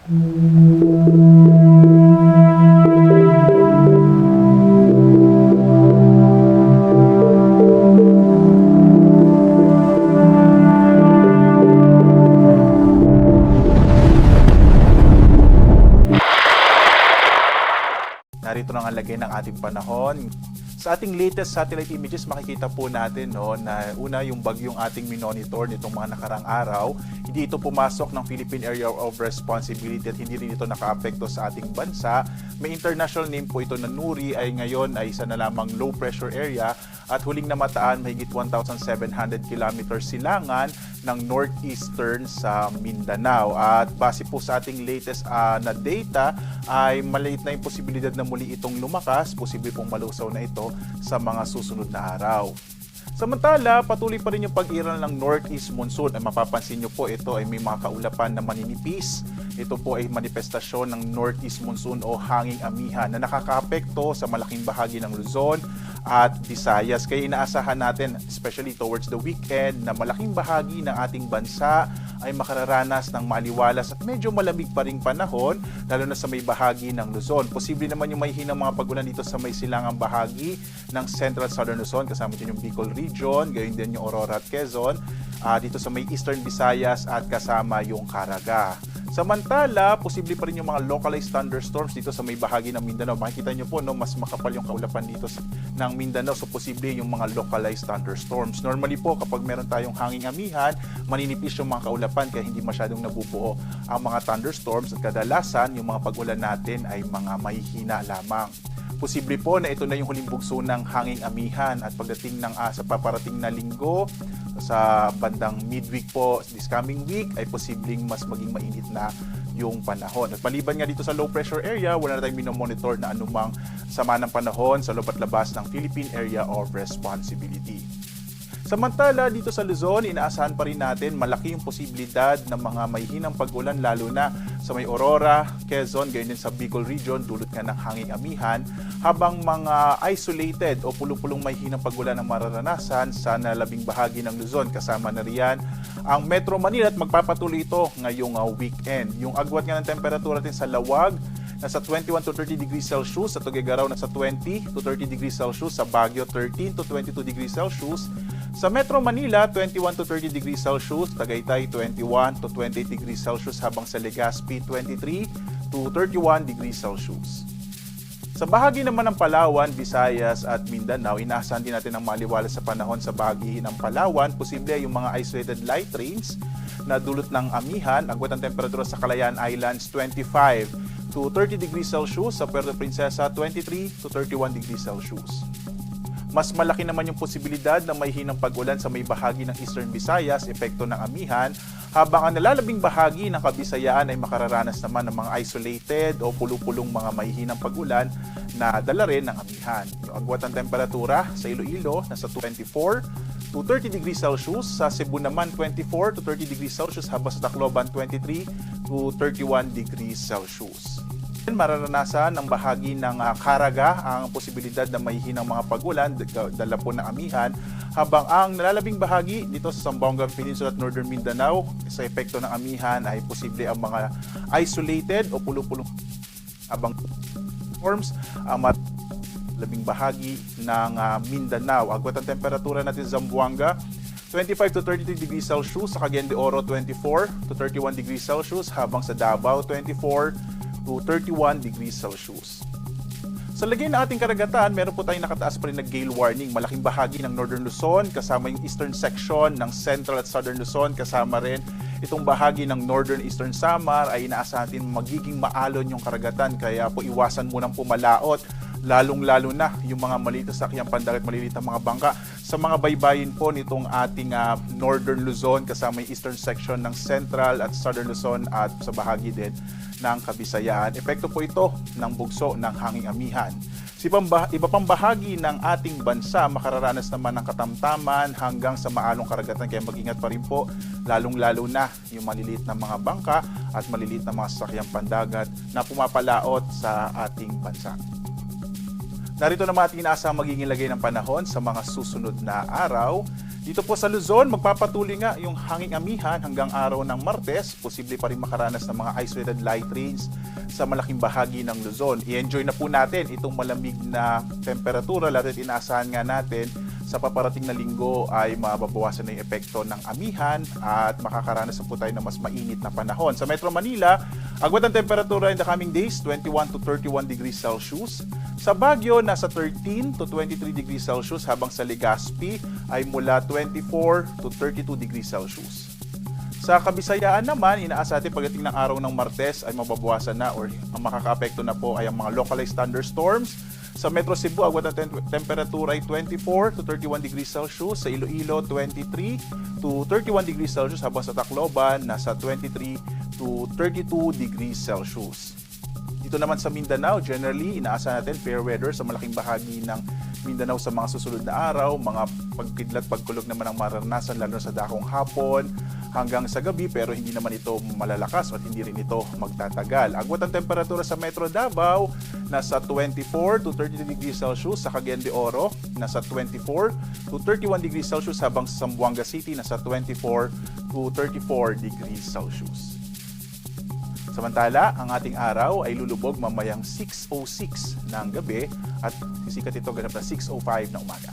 Narito na ang lagay ng ating panahon. Sa ating latest satellite images, makikita po natin na una yung bagyong ating minonitor nitong mga nakarang araw. Hindi ito pumasok ng Philippine Area of Responsibility at hindi rin ito nakaapekto sa ating bansa. May international name po ito na Nuri, ay ngayon ay isa na lamang low pressure area at huling namataan mahigit 1,700 kilometers silangan ng northeastern sa Mindanao. At base po sa ating latest na data ay maliit na yung posibilidad na muli itong lumakas, posible pong malusaw na ito sa mga susunod na araw. Samantala, patuloy pa rin yung pag-iral ng northeast monsoon. Ay mapapansin nyo po, ito ay may mga kaulapan na maninipis. Ito po ay manifestasyon ng northeast monsoon o hanging amihan na nakakaapekto sa malaking bahagi ng Luzon at Visayas. Kaya inaasahan natin, especially towards the weekend, na malaking bahagi ng ating bansa ay makararanas ng maliwalas at medyo malamig pa ring panahon, lalo na sa may bahagi ng Luzon. Posible naman yung may hinang mga pag-ulan dito sa may silangang bahagi ng Central Southern Luzon, kasama dyan yung Bicol Region, gayon din yung Aurora at Quezon, dito sa may Eastern Visayas at kasama yung Caraga. Samantala, posible pa rin yung mga localized thunderstorms dito sa may bahagi ng Mindanao. Makikita nyo po, mas makapal yung kaulapan dito ng Mindanao. So, posible yung mga localized thunderstorms. Normally po, kapag meron tayong hanging amihan, maninipis yung mga kaulapan kaya hindi masyadong nabubuo ang mga thunderstorms. At kadalasan, yung mga pag-ulan natin ay mga mahihina lamang. Posible po na ito na yung huling bugso ng hanging amihan at pagdating ng sa paparating na linggo, sa bandang midweek po this coming week ay posibleng mas maging mainit na yung panahon. At maliban nga dito sa low pressure area, wala na tayong minomonitor na anumang sama ng panahon sa loob at labas ng Philippine Area of Responsibility. Samantala, dito sa Luzon, inaasahan pa rin natin malaki yung posibilidad ng mga mahihinang pag-ulan lalo na sa may Aurora, Quezon, gayon din sa Bicol Region, dulot nga ng hanging amihan, habang mga isolated o pulong-pulong mahihinang pag-ulan ang mararanasan sa nalabing bahagi ng Luzon. Kasama na riyan ang Metro Manila at magpapatuloy ito ngayong weekend. Yung agwat nga ng temperatura natin sa Lawag, nasa 21 to 30 degrees Celsius, sa Tuguegarao nasa 20 to 30 degrees Celsius, sa Baguio 13 to 22 degrees Celsius, sa Metro Manila 21 to 30 degrees Celsius, Tagaytay 21 to 28 degrees Celsius, habang sa Legazpi 23 to 31 degrees Celsius. Sa bahagi naman ng Palawan, Visayas at Mindanao, inaasahan din natin ang maliwalas sa panahon sa bahagi ng Palawan. Posible yung mga isolated light rains na dulot ng amihan. Agwat ang temperatura sa Calayan Islands 25 to 30 degrees Celsius, sa Puerto Princesa 23 to 31 degrees Celsius. Mas malaki naman yung posibilidad na may hinang pag-ulan sa may bahagi ng Eastern Visayas, epekto ng amihan, habang ang nalalabing bahagi ng Kabisayaan ay makararanas naman ng mga isolated o pulupulong mga mahihinang pag-ulan na dala rin ng amihan. Yung agwat ng temperatura sa Iloilo nasa 24 to 30 degrees Celsius, sa Cebu naman 24 to 30 degrees Celsius, habang sa Tacloban 23 to 31 degrees Celsius. Mararanasan ng bahagi ng Caraga ang posibilidad na mahihinang mga pag-ulan, dala po ng amihan, habang ang nalalabing bahagi dito sa Zamboanga Peninsula at Northern Mindanao sa epekto ng amihan ay posible ang mga isolated o pulupulong abang storms ang labing bahagi ng Mindanao. Agwat ang temperatura natin sa Zamboanga 25 to 33 degrees Celsius, sa Cagayan de Oro 24 to 31 degrees Celsius, habang sa Davao 24 to 31 degrees Celsius. Sa lagay ng ating karagatan, meron po tayong nakataas pa rin na gale warning. Malaking bahagi ng Northern Luzon, kasama yung eastern section ng Central at Southern Luzon, kasama rin itong bahagi ng Northern Eastern Samar, ay inaasahan natin magiging maalon yung karagatan. Kaya po iwasan munang pumalaot, lalong-lalo na yung mga maliit na sakyang pandagat, maliliit na mga bangka sa mga baybayin po nitong ating Northern Luzon, kasama yung eastern section ng Central at Southern Luzon at sa bahagi din ng Kabisayaan. Epekto po ito ng bugso ng hanging amihan. Iba pang bahagi ng ating bansa makararanas naman ng katamtaman hanggang sa maalong karagatan, kaya mag-ingat pa rin po, lalong-lalo na yung maliliit na mga bangka at maliliit na mga sasakyang pandagat na pumapalaot sa ating bansa. Narito naman ating inaasang magiging lagay ng panahon sa mga susunod na araw. Dito po sa Luzon, magpapatuloy nga yung hanging amihan hanggang araw ng Martes. Posible pa rin makaranas ng mga isolated light rains sa malaking bahagi ng Luzon. I-enjoy na po natin itong malamig na temperatura, lalo at inaasahan nga natin sa paparating na linggo ay mababawasan na yung epekto ng amihan at makakaranas na po tayo ng mas mainit na panahon. Sa Metro Manila, agwat ang temperatura in the coming days, 21 to 31 degrees Celsius. Sa Baguio, nasa 13 to 23 degrees Celsius, habang sa Legazpi ay mula 24 to 32 degrees Celsius. Sa Kabisayaan naman, inaasa natin pagdating ng araw ng Martes ay mababawasan na or ang makakaapekto na po ay ang mga localized thunderstorms. Sa Metro Cebu, agwat ang temperatura ay 24 to 31 degrees Celsius. Sa Iloilo, 23 to 31 degrees Celsius, habang sa Tacloban, nasa 23 to 32 degrees Celsius. Dito naman sa Mindanao, generally, inaasa natin fair weather sa malaking bahagi ng Mindanao sa mga susunod na araw. Mga pagkidlat, pagkulog naman ang mararanasan lalo sa dakong hapon hanggang sa gabi, pero hindi naman ito malalakas at hindi rin ito magtatagal. Agwat ang temperatura sa Metro Davao, nasa 24 to 32 degrees Celsius. Sa Cagayan de Oro, nasa 24 to 31 degrees Celsius, habang sa Zamboanga City, nasa 24 to 34 degrees Celsius. Samantala, ang ating araw ay lulubog mamayang 6:06 ng gabi at sisikat ito ganap na 6:05 na umaga.